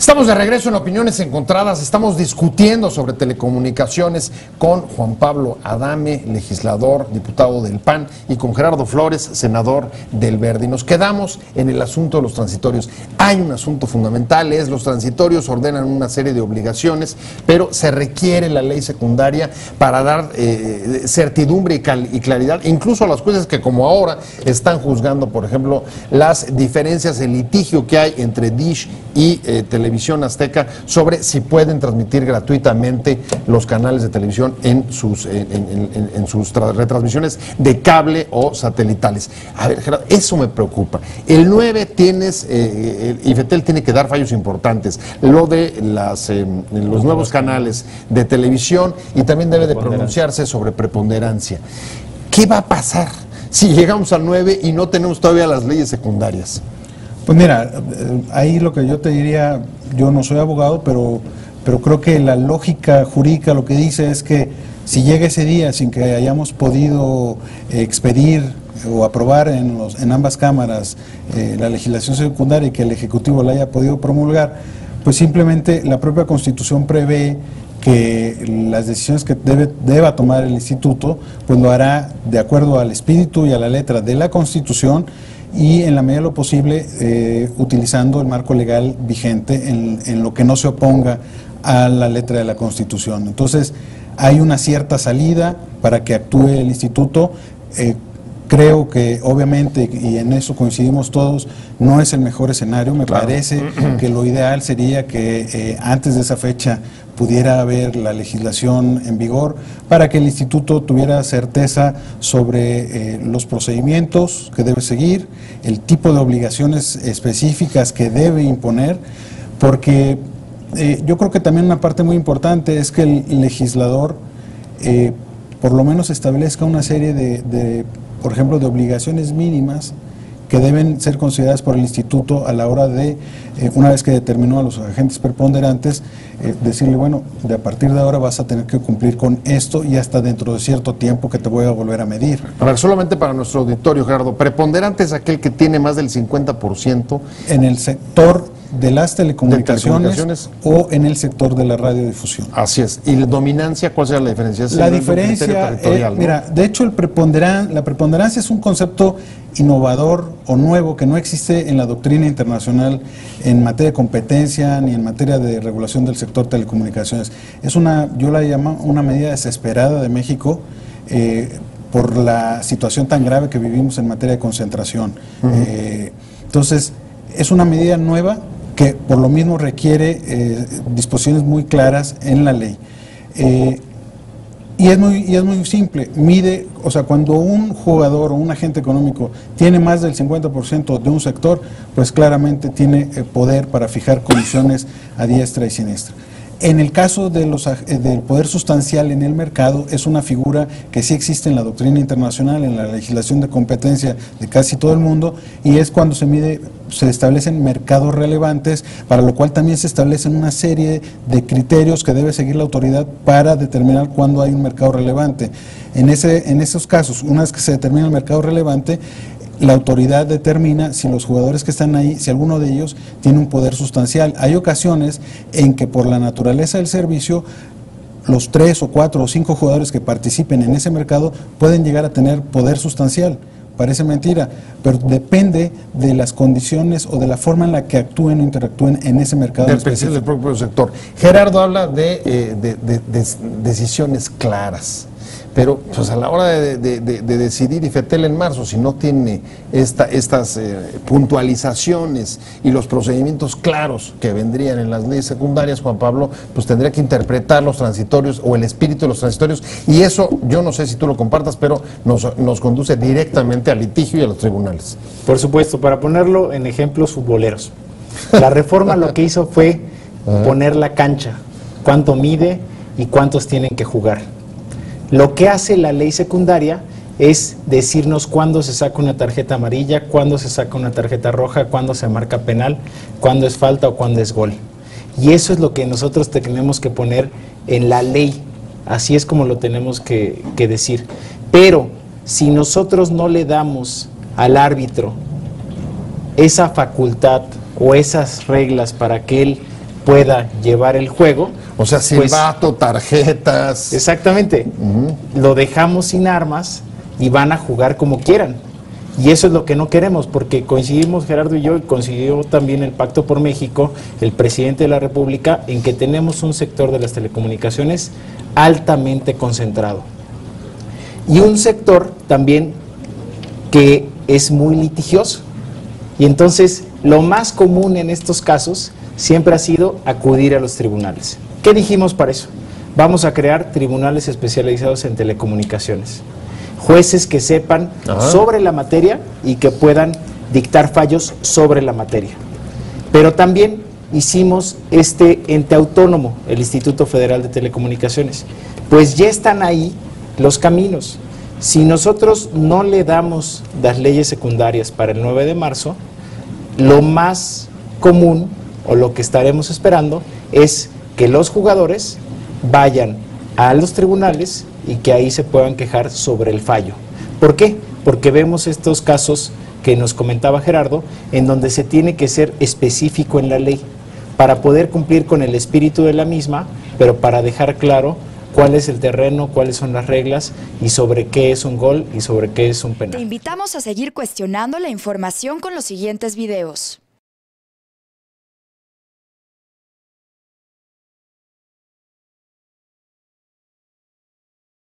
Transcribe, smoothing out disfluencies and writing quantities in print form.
Estamos de regreso en Opiniones Encontradas. Estamos discutiendo sobre telecomunicaciones con Juan Pablo Adame, legislador, diputado del PAN, y con Gerardo Flores, senador del Verde. Y nos quedamos en el asunto de los transitorios. Hay un asunto fundamental, es los transitorios ordenan una serie de obligaciones, pero se requiere la ley secundaria para dar certidumbre y claridad, incluso a las jueces que como ahora están juzgando, por ejemplo, las diferencias, el litigio que hay entre Dish y Televisión Azteca sobre si pueden transmitir gratuitamente los canales de televisión en sus retransmisiones de cable o satelitales. A ver, Gerardo, eso me preocupa. El 9 tienes, IFETEL tiene que dar fallos importantes, lo de los nuevos canales de televisión, y también debe de pronunciarse sobre preponderancia. ¿Qué va a pasar si llegamos al 9 y no tenemos todavía las leyes secundarias? Pues mira, ahí lo que yo te diría, yo no soy abogado, pero creo que la lógica jurídica lo que dice es que si llega ese día sin que hayamos podido expedir o aprobar en ambas cámaras la legislación secundaria y que el Ejecutivo la haya podido promulgar, pues simplemente la propia Constitución prevé que las decisiones que deba tomar el Instituto, pues lo hará de acuerdo al espíritu y a la letra de la Constitución, y en la medida de lo posible utilizando el marco legal vigente en lo que no se oponga a la letra de la Constitución. Entonces hay una cierta salida para que actúe el Instituto. Creo que obviamente, y en eso coincidimos todos, no es el mejor escenario. Me parece que lo ideal sería que antes de esa fecha pudiera haber la legislación en vigor para que el Instituto tuviera certeza sobre los procedimientos que debe seguir, el tipo de obligaciones específicas que debe imponer, porque yo creo que también una parte muy importante es que el legislador por lo menos establezca una serie por ejemplo, de obligaciones mínimas que deben ser consideradas por el Instituto a la hora de, una vez que determinó a los agentes preponderantes, decirle, bueno, a partir de ahora vas a tener que cumplir con esto y hasta dentro de cierto tiempo que te voy a volver a medir. A ver, solamente para nuestro auditorio, Gerardo, preponderante es aquel que tiene más del 50% en el sector de las telecomunicaciones o en el sector de la radiodifusión. Así es. ¿Y la dominancia, cuál será la diferencia? La diferencia, ¿no? Mira, de hecho la preponderancia es un concepto innovador o nuevo que no existe en la doctrina internacional en materia de competencia ni en materia de regulación del sector telecomunicaciones. Es yo la llamo una medida desesperada de México por la situación tan grave que vivimos en materia de concentración. Entonces, es una medida nueva que por lo mismo requiere disposiciones muy claras en la ley. Y es muy simple, mide, o sea, cuando un jugador o un agente económico tiene más del 50% de un sector, pues claramente tiene poder para fijar condiciones a diestra y siniestra. En el caso de del poder sustancial en el mercado, es una figura que sí existe en la doctrina internacional, en la legislación de competencia de casi todo el mundo, y es cuando se establecen mercados relevantes, para lo cual también se establecen una serie de criterios que debe seguir la autoridad para determinar cuándo hay un mercado relevante. En esos casos, una vez que se determina el mercado relevante, la autoridad determina si los jugadores que están ahí, si alguno de ellos tiene un poder sustancial. Hay ocasiones en que por la naturaleza del servicio, los 3 o 4 o 5 jugadores que participen en ese mercado pueden llegar a tener poder sustancial. Parece mentira, pero depende de las condiciones o de la forma en la que actúen o interactúen en ese mercado. Del propio sector. Gerardo habla de decisiones claras. Pero pues a la hora de decidir IFETEL en marzo, si no tiene estas puntualizaciones y los procedimientos claros que vendrían en las leyes secundarias, Juan Pablo, pues tendría que interpretar los transitorios o el espíritu de los transitorios, y eso yo no sé si tú lo compartas, pero nos conduce directamente al litigio y a los tribunales. Por supuesto, para ponerlo en ejemplos futboleros. La reforma lo que hizo fue poner la cancha, cuánto mide y cuántos tienen que jugar. Lo que hace la ley secundaria es decirnos cuándo se saca una tarjeta amarilla, cuándo se saca una tarjeta roja, cuándo se marca penal, cuándo es falta o cuándo es gol. Y eso es lo que nosotros tenemos que poner en la ley. Así es como lo tenemos que decir. Pero si nosotros no le damos al árbitro esa facultad o esas reglas para que él pueda llevar el juego. O sea, pues, silbato, tarjetas. exactamente. Lo dejamos sin armas y van a jugar como quieran. Y eso es lo que no queremos, porque coincidimos Gerardo y yo, y coincidió también el Pacto por México, el presidente de la República, en que tenemos un sector de las telecomunicaciones altamente concentrado. Y un sector también que es muy litigioso. Y entonces, lo más común en estos casos siempre ha sido acudir a los tribunales. ¿Qué dijimos para eso? Vamos a crear tribunales especializados en telecomunicaciones. Jueces que sepan sobre la materia y que puedan dictar fallos sobre la materia. Pero también hicimos este ente autónomo, el Instituto Federal de Telecomunicaciones. Pues ya están ahí los caminos. Si nosotros no le damos las leyes secundarias para el 9 de marzo, lo más común o lo que estaremos esperando es que los jugadores vayan a los tribunales y que ahí se puedan quejar sobre el fallo. ¿Por qué? Porque vemos estos casos que nos comentaba Gerardo, en donde se tiene que ser específico en la ley para poder cumplir con el espíritu de la misma, pero para dejar claro cuál es el terreno, cuáles son las reglas y sobre qué es un gol y sobre qué es un penal. Te invitamos a seguir cuestionando la información con los siguientes videos.